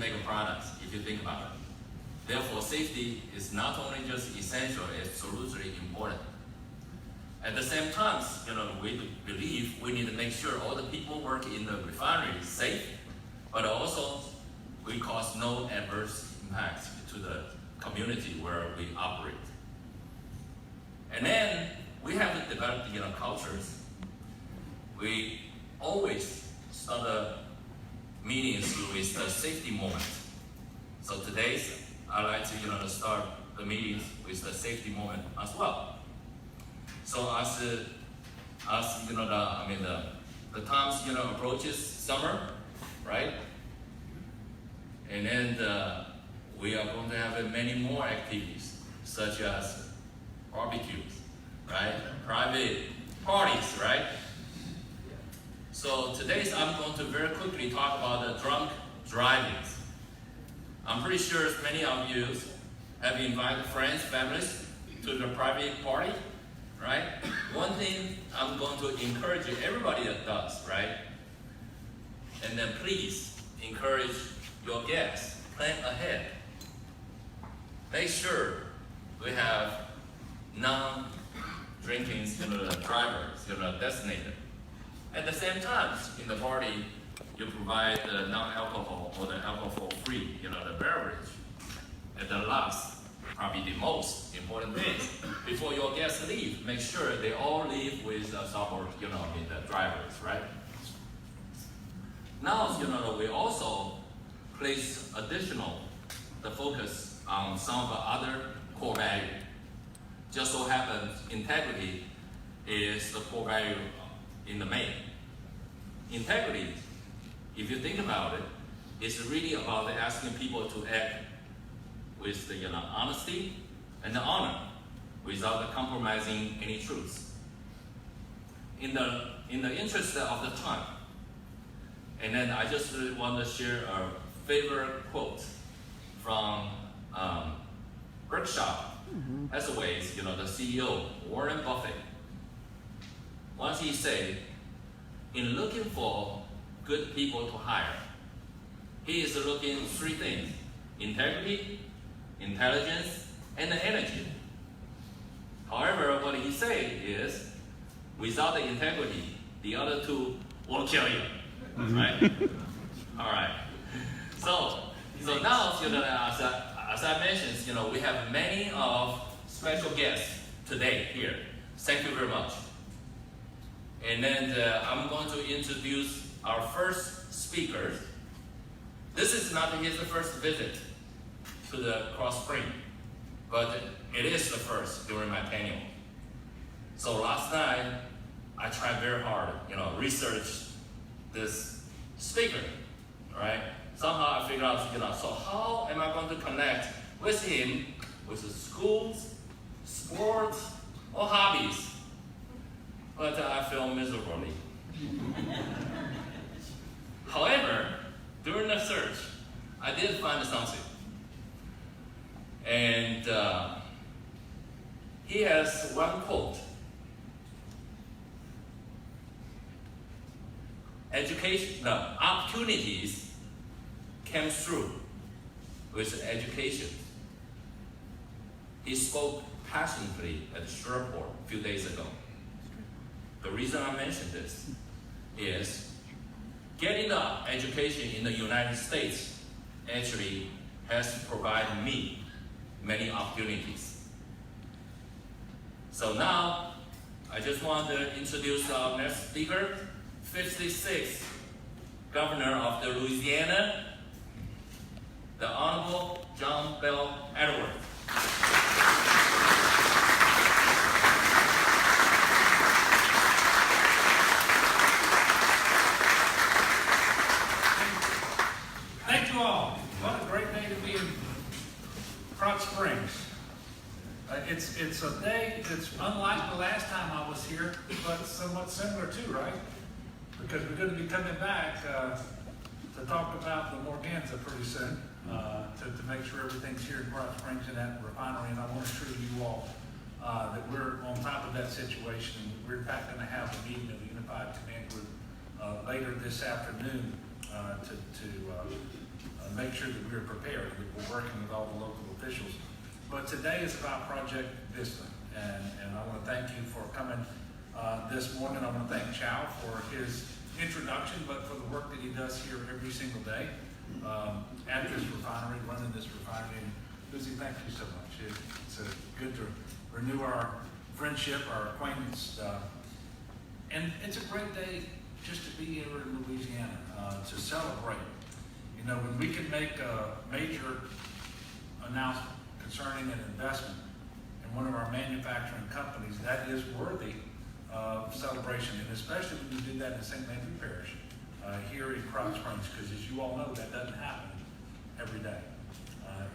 make a product, if you think about it. Therefore, safety is not only just essential, it's absolutely important. At the same time, we believe we need to make sure all the people working in the refinery is safe, but also we cause no adverse impact to the community where we operate. And then we have to develop cultures. We always start the meetings with the safety moment. So today, I'd like to start the meetings with the safety moment as well. So as the times approaches summer, right? And then we are going to have many more activities, such as barbecues, right? Private parties, right? So today I'm going to very quickly talk about the drunk driving. I'm pretty sure many of you have invited friends, families to the private party, right? One thing I'm going to encourage everybody that does, right? And then please encourage your guests, plan ahead. Make sure we have non-drinking drivers designated. At the same time, in the party, you provide the non-alcohol or the alcohol-free, the beverage. At the last, probably the most important thing, before your guests leave, make sure they all leave with a sober, the drivers, right? Now, we also place the focus on some of the other core values. Just so happens, integrity is the core value in the main. Integrity, if you think about it, is really about asking people to act with the honesty and the honor without compromising any truths. In the interest of the time, and then I just really want to share a favorite quote from Berkshire Hathaway's, the CEO, Warren Buffett. Once he said, in looking for good people to hire, he is looking three things: integrity, intelligence, and energy. However, what he said is, without the integrity, the other two will kill you, right? All right. So now, as I mentioned, we have many of special guests today here. Thank you very much. And then I'm going to introduce our first speaker. This is not his first visit to the Krotz Springs, but it is the first during my tenure. So last night, I tried very hard, research this speaker, right? Somehow I figured out, so how am I going to connect with him with the schools, sports, or hobbies? But I failed miserably. However, during the search, I did find something. And he has one quote. Opportunities came through with education. He spoke passionately at Shreveport a few days ago. The reason I mention this is getting an education in the United States actually has provided me many opportunities. So now, I just want to introduce our next speaker, 56th Governor of the Louisiana, the Honorable John Bell Edwards. Thank you all. What a great day to be in Krotz Springs. It's a day that's unlike the last time I was here, but somewhat similar too, right? Because we're going to be coming back to talk about the Morganza pretty soon, to make sure everything's here in Krotz Springs in that refinery. And I want to assure you all that we're on top of that situation. We're in fact going to have a meeting of the Unified Command Group later this afternoon to make sure that we're prepared, that we're working with all the local officials. But today is about Project Vista, and I want to thank you for coming this morning. I want to thank Chow for his introduction, but for the work that he does here every single day at this refinery, running this refinery. And Lucy, thank you so much. It's good to renew our friendship, our acquaintance, and it's a great day just to be here in Louisiana to celebrate. You know, when we can make a major announcement concerning an investment in one of our manufacturing companies, that is worthy of celebration, and especially when you do that in St. Landry Parish here in Krotz Springs, because as you all know, that doesn't happen every day,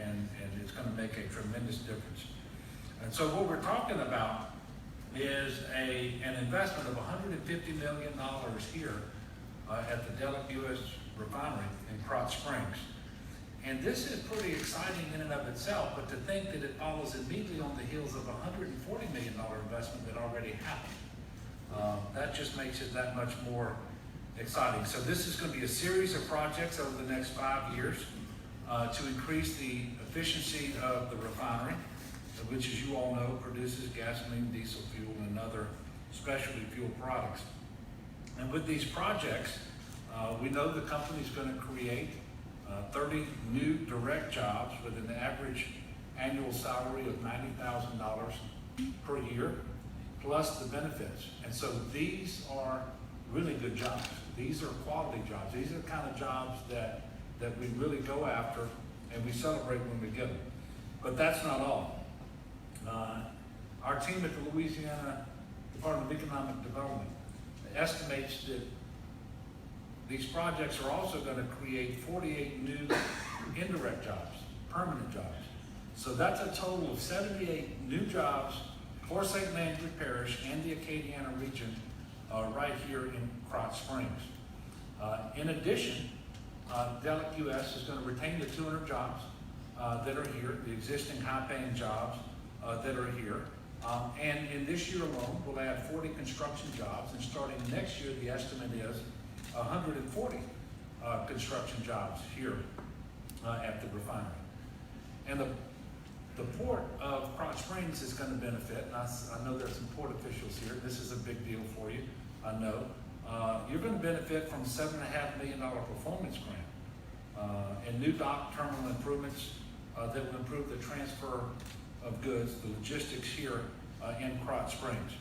and it's going to make a tremendous difference. And so what we're talking about is an investment of $150 million here at the Delek U.S. refinery in Krotz Springs. And this is pretty exciting in and of itself, but to think that it follows immediately on the heels of a $140 million investment that already happened. That just makes it that much more exciting. So this is going to be a series of projects over the next 5 years to increase the efficiency of the refinery, which, as you all know, produces gasoline, diesel fuel, and other specialty fuel products. And with these projects, we know the company is going to create 30 new direct jobs with an average annual salary of $90,000 per year, plus the benefits. And so these are really good jobs. These are quality jobs. These are the kind of jobs that we really go after and we celebrate when we get them. But that's not all. Our team at the Louisiana Department of Economic Development estimates that these projects are also going to create 48 new indirect jobs, permanent jobs. So that's a total of 78 new jobs for St. Landry Parish and the Acadiana region right here in Krotz Springs. In addition, Delek US is going to retain the 200 jobs that are here, the existing high-paying jobs that are here. And in this year alone, we'll add 40 construction jobs, and starting next year, the estimate is 140 construction jobs here at the refinery. And the port of Krotz Springs is going to benefit, and I know there's some port officials here. This is a big deal for you, I know. You're going to benefit from a $7.5 million performance grant and new dock terminal improvements that will improve the transfer of goods, the logistics here in Krotz Springs.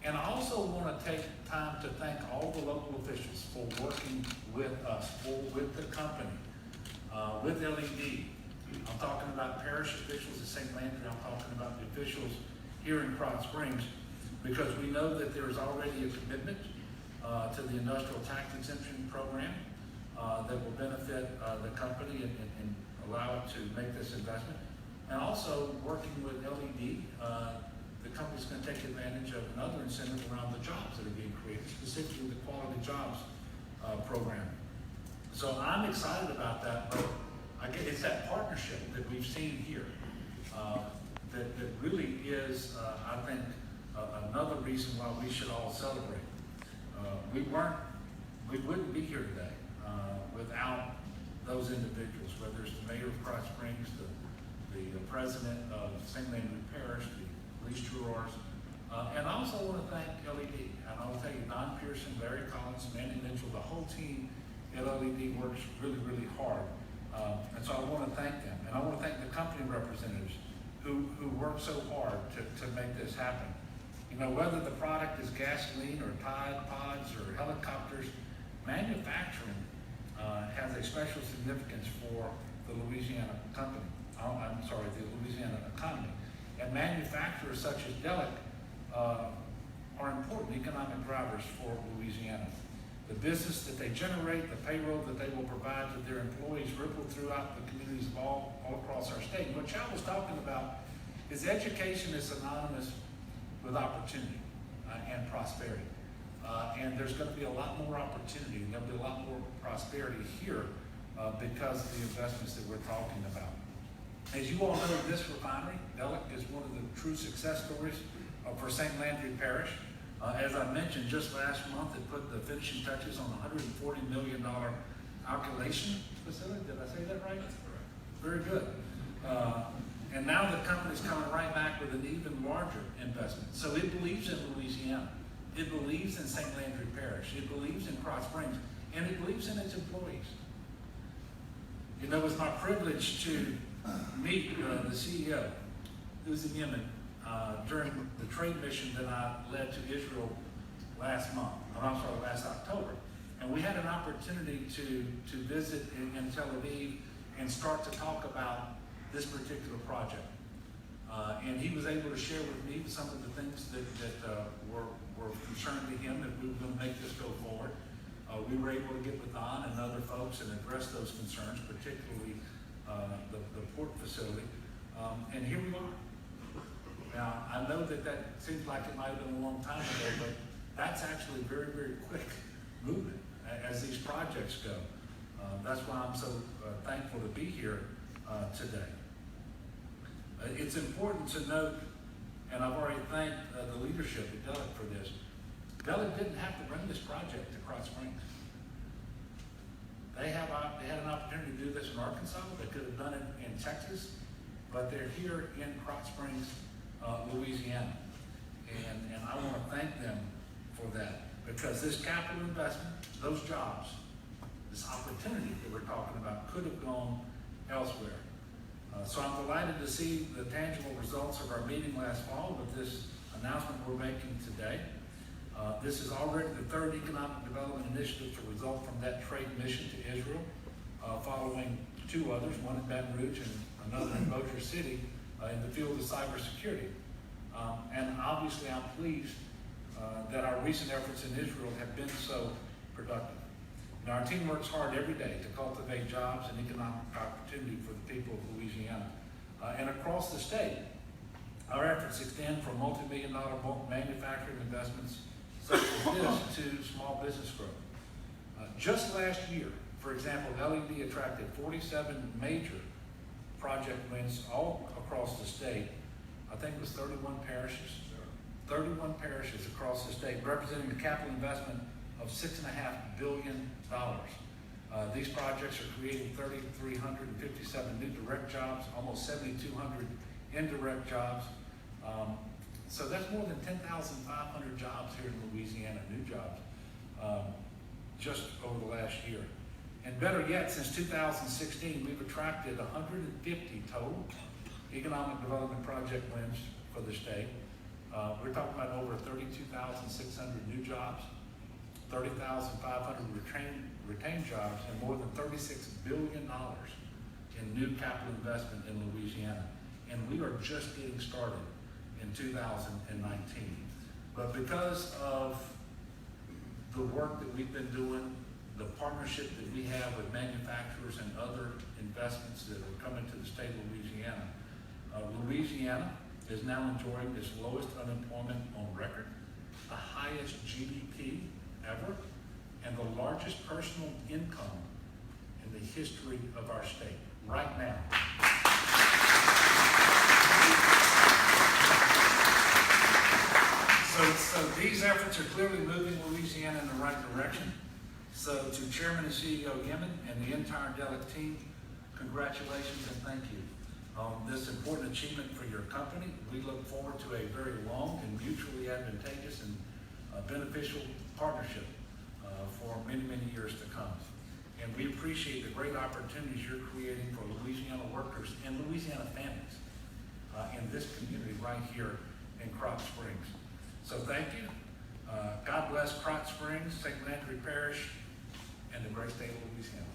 And I also want to take time to thank all the local officials for working with us, with the company, with LED. I'm talking about parish officials at St. Landry. I'm talking about the officials here in Krotz Springs, because we know that there is already a commitment to the industrial tax exemption program that will benefit the company and allow it to make this investment. And also working with LED, the company's going to take advantage of another incentive around the jobs that are being created, specifically the Quality Jobs program. So I'm excited about that, but it's that partnership that we've seen here that really is, I think, another reason why we should all celebrate. We wouldn't be here today without those individuals, whether it's the mayor of Krotz Springs, the president of St. Landry Parish, the police jurors, and I also want to thank LED. And I will tell you, Don Pearson, Larry Collins, Manny Mitchell, the whole team at LED works really, really hard. And so I want to thank them. And I want to thank the company representatives who work so hard to make this happen. You know, whether the product is gasoline or Tide Pods or helicopters, manufacturing has a special significance for the Louisiana company. The Louisiana economy. And manufacturers such as Delek are important economic drivers for Louisiana. The business that they generate, the payroll that they will provide to their employees ripple throughout the communities all across our state. And what Chow was talking about is education is synonymous with opportunity and prosperity. And there's going to be a lot more opportunity, and there'll be a lot more prosperity here because of the investments that we're talking about. As you all know, this refinery, Delek, is one of the true success stories for St. Landry Parish. As I mentioned, just last month, it put the finishing touches on a $140 million alkylation facility. Did I say that right? That's correct. Very good. And now the company's coming right back with an even larger investment. So it believes in Louisiana. It believes in St. Landry Parish. It believes in Krotz Springs. And it believes in its employees. You know, it was my privilege to meet the CEO, who's in Yemen, during the trade mission that I led to Israel last October. And we had an opportunity to visit in Tel Aviv and start to talk about this particular project. And he was able to share with me some of the things that were concerning to him, that we were going to make this go forward. We were able to get with Don and other folks and address those concerns, particularly the port facility. And here we are. Now, I know that seems like it might have been a long time ago, but that's actually very, very quick movement as these projects go. That's why I'm so thankful to be here today. It's important to note, and I've already thanked the leadership at Delic for this. Delic didn't have to bring this project to Krotz Springs. They had an opportunity to do this in Arkansas. They could have done it in Texas, but they're here in Krotz Springs, Louisiana. And I want to thank them for that, because this capital investment, those jobs, this opportunity that we're talking about could have gone elsewhere. So I'm delighted to see the tangible results of our meeting last fall with this announcement we're making today. This is already the third economic development initiative to result from that trade mission to Israel, following two others, one in Baton Rouge and another in Bossier City, in the field of cybersecurity. And obviously I'm pleased that our recent efforts in Israel have been so productive. And our team works hard every day to cultivate jobs and economic opportunity for the people of Louisiana. And across the state, our efforts extend from multi-million-dollar manufacturing investments such as this to small business growth. Just last year, for example, LED attracted 47 major project wins all across the state. I think it was 31 parishes. 31 parishes across the state, representing a capital investment of $6.5 billion. These projects are creating 3,357 new direct jobs, almost 7,200 indirect jobs. So that's more than 10,500 jobs here in Louisiana, new jobs, just over the last year. And better yet, since 2016, we've attracted 150 total economic development project wins for the state. We're talking about over 32,600 new jobs, 30,500 retained jobs, and more than $36 billion in new capital investment in Louisiana. And we are just getting started in 2019. But because of the work that we've been doing, the partnership that we have with manufacturers and other investments that are coming to the state of Louisiana, Louisiana is now enjoying its lowest unemployment on record, the highest GDP ever, and the largest personal income in the history of our state right now. So these efforts are clearly moving Louisiana in the right direction. So to Chairman and CEO Yemen and the entire Delic team, congratulations and thank you on this important achievement for your company. We look forward to a very long and mutually advantageous and beneficial partnership for many, many years to come. And we appreciate the great opportunities you're creating for Louisiana workers and Louisiana families in this community right here in Krotz Springs. So thank you. God bless Krotz Springs, St. Landry Parish, and the great state of Louisiana.